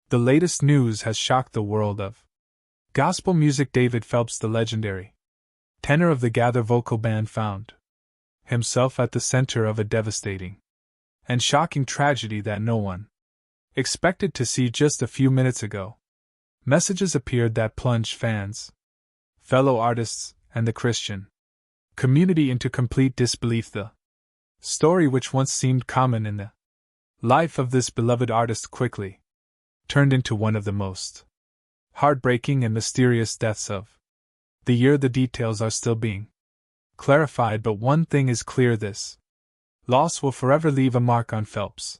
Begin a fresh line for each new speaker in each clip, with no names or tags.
The latest news has shocked the world of gospel music. David Phelps, the legendary tenor of the Gather vocal band, found himself at the center of a devastating and shocking tragedy that no one expected to see just a few minutes ago. Messages appeared that plunged fans, fellow artists, and the Christian community into complete disbelief. The story, which once seemed common in the life of this beloved artist, quickly turned into one of the most heartbreaking and mysterious deaths of the year. The details are still being clarified, but one thing is clear: this loss will forever leave a mark on Phelps'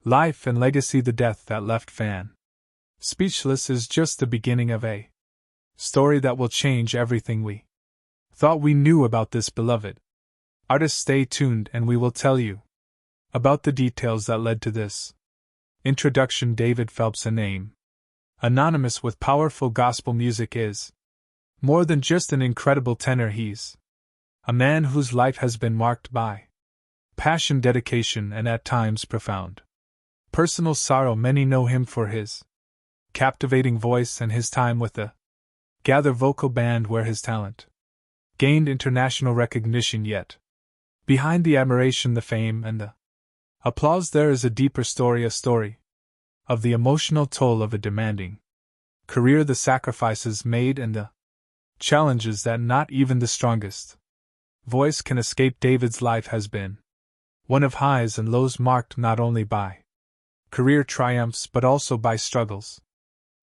life and legacy. The death that left fan speechless is just the beginning of a story that will change everything we thought we knew about this beloved artist. Stay tuned and we will tell you about the details that led to this introduction. David Phelps, a name anonymous with powerful gospel music, is more than just an incredible tenor. He's a man whose life has been marked by passion, dedication, and at times profound personal sorrow. Many know him for his captivating voice and his time with the Gather vocal band, where his talent gained international recognition. Yet behind the admiration, the fame, and the applause, there is a deeper story, a story of the emotional toll of a demanding career, the sacrifices made, and the challenges that not even the strongest voice can escape. David's life has been one of highs and lows, marked not only by career triumphs but also by struggles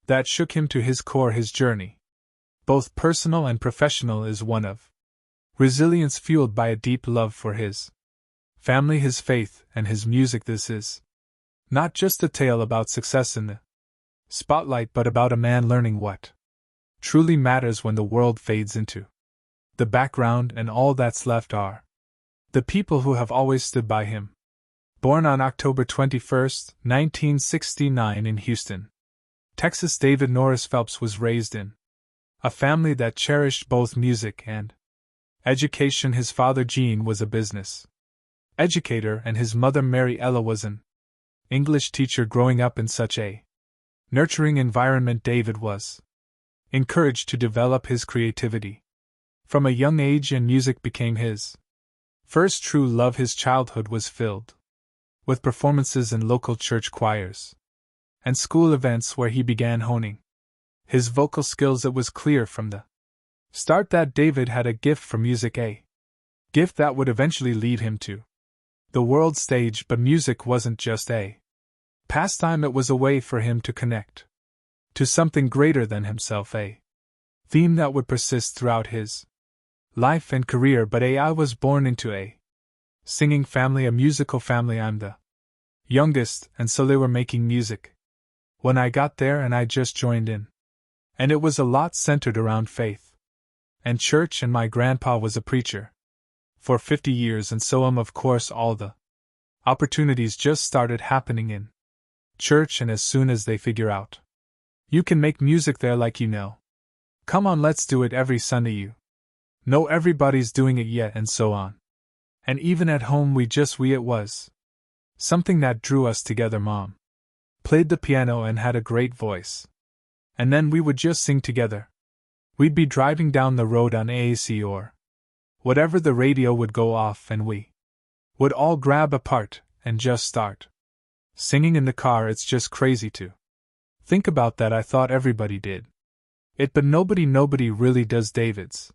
that shook him to his core. His journey, both personal and professional, is one of resilience fueled by a deep love for his family, his faith, and his music. This is not just a tale about success in the spotlight, but about a man learning what truly matters when the world fades into the background and all that's left are the people who have always stood by him. Born on October 21, 1969 in Houston, Texas, David Norris Phelps was raised in a family that cherished both music and education. His father, Gene, was a business educator, and his mother, Mary Ella, was an English teacher. Growing up in such a nurturing environment, David was encouraged to develop his creativity from a young age, and music became his first true love. His childhood was filled with performances in local church choirs and school events where he began honing his vocal skills. It was clear from the start that David had a gift for music, a gift that would eventually lead him to the world stage. But music wasn't just a pastime, it was a way for him to connect to something greater than himself, a theme that would persist throughout his life and career. But I was born into a singing family, a musical family. I'm the youngest, and so they were making music when I got there, and I just joined in. And it was a lot centered around faith and church, and my grandpa was a preacher for 50 years, and so of course all the opportunities just started happening in church. And as soon as they figure out you can make music there, like, come on, let's do it every Sunday, everybody's doing it yet, and so on. And even at home it was something that drew us together. Mom played the piano and had a great voice, and then we would just sing together. We'd be driving down the road on AAC or whatever, the radio would go off, and we would all grab a part and just start singing in the car. It's just crazy to think about that. I thought everybody did it, but nobody really does. David's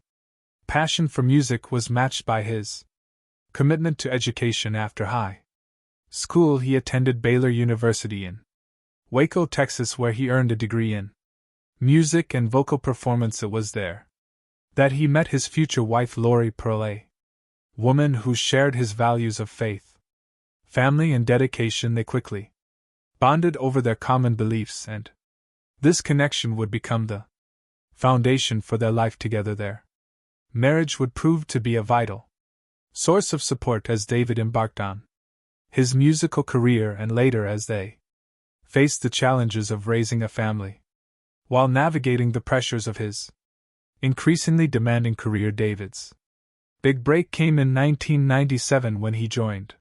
passion for music was matched by his commitment to education. After high school, he attended Baylor University in Waco, Texas, where he earned a degree in music and vocal performance. It was there that he met his future wife, Lori Pearl, a woman who shared his values of faith, family, and dedication. They quickly bonded over their common beliefs, and this connection would become the foundation for their life together. Their marriage would prove to be a vital source of support as David embarked on his musical career, and later as they faced the challenges of raising a family while navigating the pressures of his increasingly demanding career. David's big break came in 1997 when he joined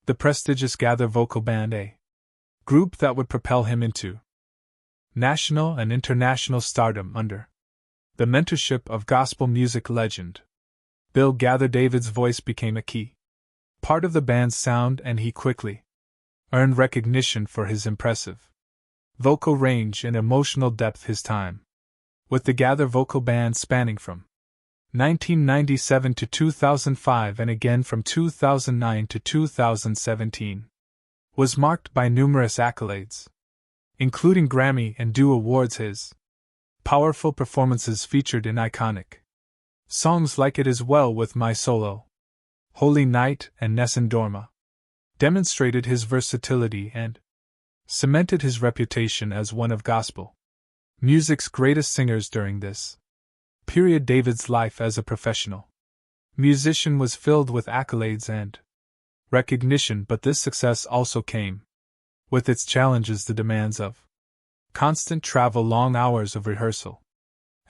the prestigious Gather vocal band, a group that would propel him into national and international stardom under the mentorship of gospel music legend Bill Gather. David's voice became a key part of the band's sound, and he quickly earned recognition for his impressive vocal range and emotional depth. His time with the Gather Vocal Band, spanning from 1997 to 2005 and again from 2009 to 2017, was marked by numerous accolades, including Grammy and Doo Awards. His powerful performances featured in iconic songs like It Is Well With My Soul, Holy Night, and Nessun Dorma, demonstrated his versatility and cemented his reputation as one of gospel music's greatest singers. During this period, David's life as a professional musician was filled with accolades and recognition, but this success also came with its challenges: the demands of constant travel, long hours of rehearsal,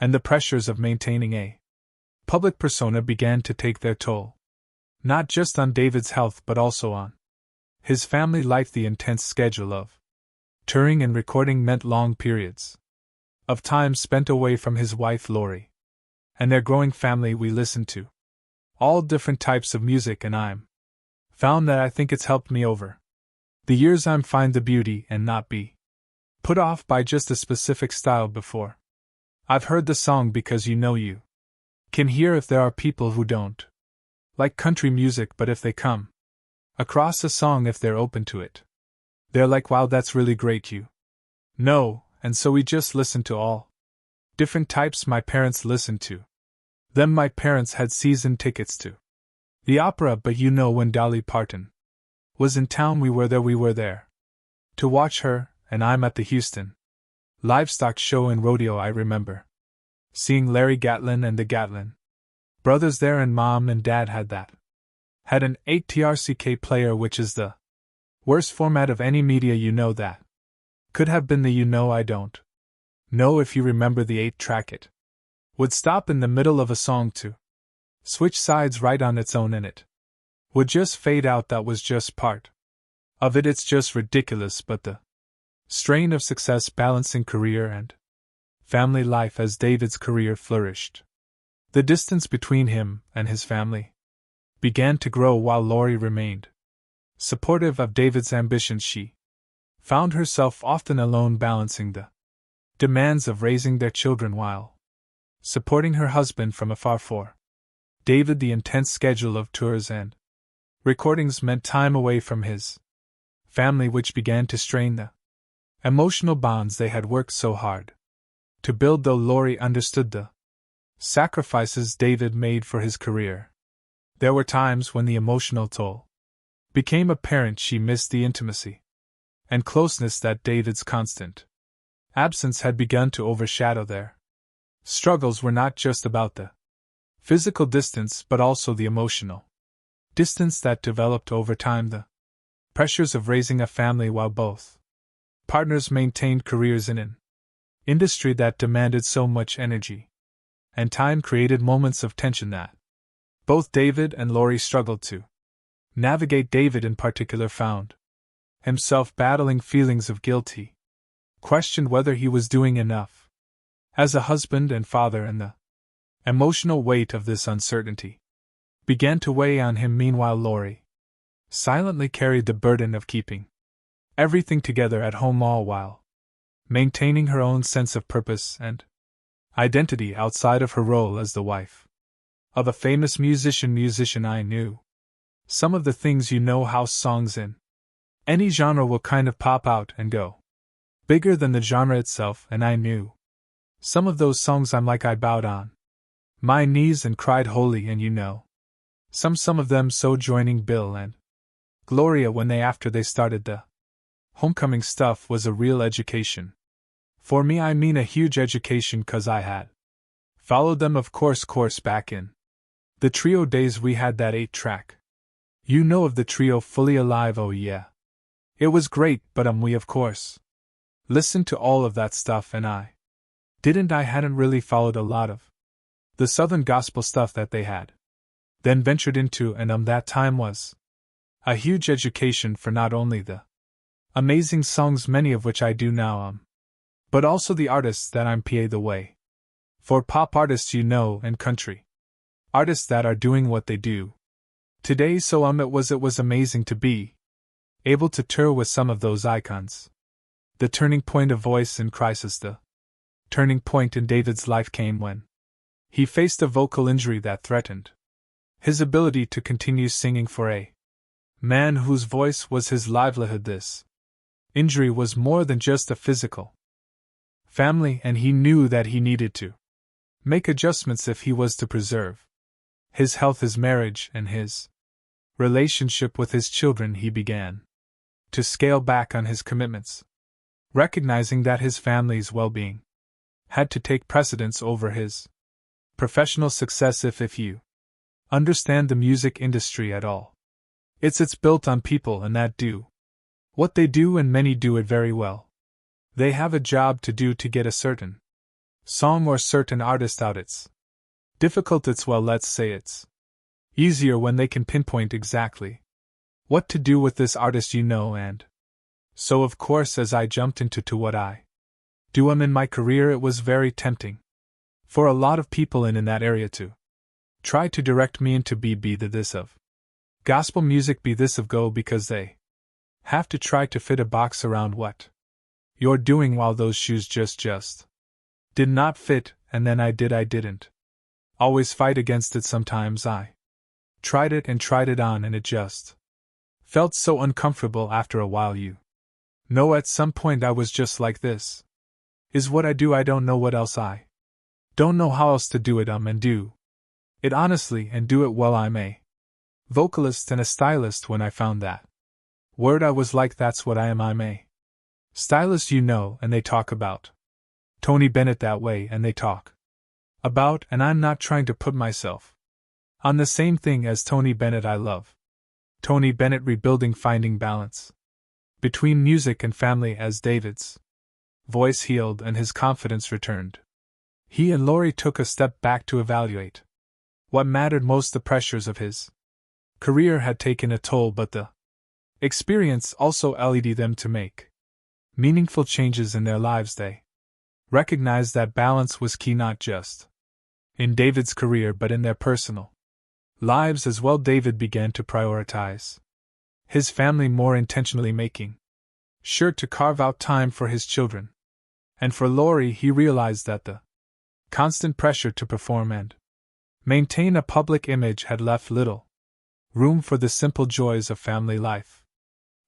and the pressures of maintaining a public persona began to take their toll, not just on David's health but also on his family life. The intense schedule of touring and recording meant long periods of time spent away from his wife Lori and their growing family. We listened to all different types of music, and I'm found that I think it's helped me over the years. I'm find the beauty and not be put off by just a specific style. Before I've heard the song, because you can hear if there are people who don't like country music, but if they come across a song, if they're open to it, they're like, wow, that's really great, and so we just listened to all different types. My parents listened to them. My parents had season tickets to the opera, but when Dolly Parton was in town, we were there to watch her, and I'm at the Houston livestock show in Rodeo. I remember seeing Larry Gatlin and the Gatlin brothers there, and Mom and Dad had an 8TRCK player, which is the worst format of any media. That could have been the I don't know if you remember the 8-track. It would stop in the middle of a song to switch sides right on its own, and it would just fade out. That was just part of it. It's just ridiculous, but the strain of success balancing career and family life as David's career flourished, the distance between him and his family began to grow. While Lori remained supportive of David's ambitions, she found herself often alone, balancing the demands of raising their children while supporting her husband from afar. For David, the intense schedule of tours and recordings meant time away from his family, which began to strain the emotional bonds they had worked so hard to build. Though Lori understood the sacrifices David made for his career, there were times when the emotional toll became apparent. She missed the intimacy and closeness that David's constant absence had begun to overshadow. Their struggles were not just about the physical distance, but also the emotional distance that developed over time, the pressures of raising a family while both partners maintained careers in an industry that demanded so much energy and time created moments of tension that both David and Lori struggled to navigate. David in particular found himself battling feelings of guilt. He questioned whether he was doing enough as a husband and father, and the emotional weight of this uncertainty began to weigh on him. Meanwhile, Lori silently carried the burden of keeping everything together at home, all while maintaining her own sense of purpose and identity outside of her role as the wife of a famous musician. I knew some of the things house songs in any genre will kind of pop out and go bigger than the genre itself, and I knew some of those songs I'm like, I bowed on my knees and cried holy, and some of them. So joining Bill and Gloria when after they started the homecoming stuff was a real education. For me, I mean a huge education, 'cause I had followed them, of course back in the trio days. We had that 8-track. Of the trio Fully Alive. Oh yeah. It was great, but we of course listened to all of that stuff, and I hadn't really followed a lot of the Southern gospel stuff that they had then ventured into, and that time was a huge education for not only the amazing songs, many of which I do now But also the artists that I'm pa the way. For pop artists you know and country. Artists that are doing what they do. Today so it was amazing to be able to tour with some of those icons. The turning point of voice in crisis, the turning point in David's life came when he faced a vocal injury that threatened his ability to continue singing for a man whose voice was his livelihood. This injury was more than just a physical family, and he knew that he needed to make adjustments if he was to preserve his health, his marriage, and his relationship with his children. He began to scale back on his commitments, recognizing that his family's well-being had to take precedence over his professional success. If you understand the music industry at all, it's built on people and that do what they do, and many do it very well. They have a job to do to get a certain song or certain artist out. It's difficult. Let's say it's easier when they can pinpoint exactly what to do with this artist, and so of course as I jumped into what I do in my career, it was very tempting for a lot of people in that area to try to direct me into be the this of gospel music, be this of go, because they have to try to fit a box around what you're doing, while those shoes just did not fit. And then I didn't always fight against it. Sometimes I tried it on, and it just felt so uncomfortable after a while. At some point I was just like, this is what I do. I don't know what else. I don't know how else to do it and do it honestly and do it well. I'm a vocalist and a stylist. When I found that word, I was like, that's what I am. I'm a stylist, and they talk about Tony Bennett that way, and they talk about, and I'm not trying to put myself on the same thing as Tony Bennett. I love Tony Bennett rebuilding, finding balance between music and family. As David's voice healed and his confidence returned, he and Lori took a step back to evaluate what mattered most. The pressures of his career had taken a toll, but the experience also led them to make meaningful changes in their lives. They recognized that balance was key, not just in David's career but in their personal lives as well. David began to prioritize his family more intentionally, making sure to carve out time for his children. And for Lori, he realized that the constant pressure to perform and maintain a public image had left little room for the simple joys of family life.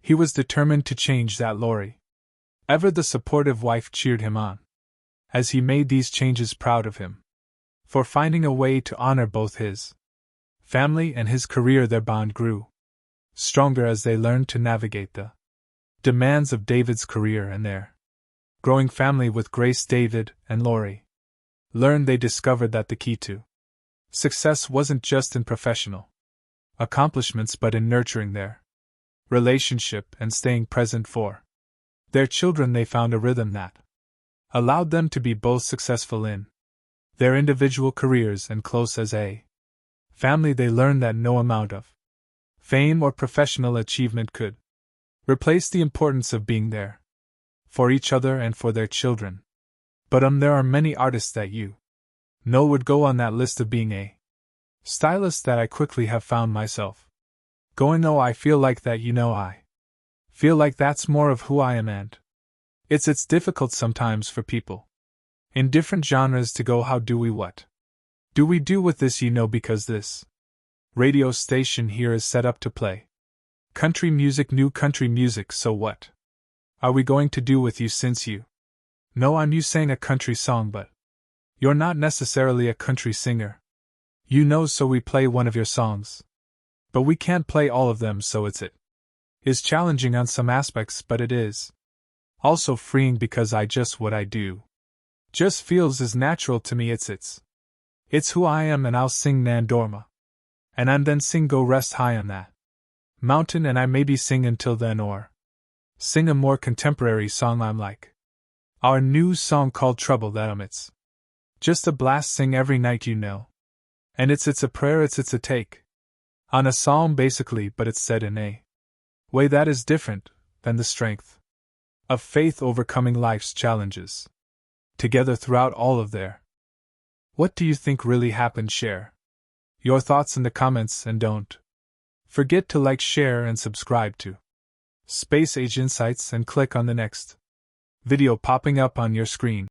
He was determined to change that. Lori, ever the supportive wife, cheered him on as he made these changes, proud of him for finding a way to honor both his family and his career. Their bond grew stronger as they learned to navigate the demands of David's career and their growing family with grace. David and Lori learned, they discovered that the key to success wasn't just in professional accomplishments but in nurturing their relationship and staying present for their children. They found a rhythm that allowed them to be both successful in their individual careers and close as a family. They learned that no amount of fame or professional achievement could replace the importance of being there for each other and for their children. But there are many artists that would go on that list of being a stylist that I quickly have found myself going, oh, I feel like that, I feel like that's more of who I am. And it's difficult sometimes for people in different genres to go, how do we, what do we do with this, because this radio station here is set up to play country music, new country music, so what are we going to do with you since you sang a country song but you're not necessarily a country singer, so we play one of your songs. But we can't play all of them, so it is challenging on some aspects, but it is also freeing because what I do just feels as natural to me. It's who I am, and I'll sing Nandorma. And I'm then sing Go Rest High on That Mountain, and I maybe sing Until Then, or sing a more contemporary song I'm like our new song called Trouble that it's just a blast, sing every night, And it's a prayer, it's a take on a psalm basically, but it's said in a way that is different than the strength Of faith overcoming life's challenges. Together throughout all of their. What do you think really happened? Share your thoughts in the comments and don't forget to like, share, and subscribe to Space Age Insights and click on the next video popping up on your screen.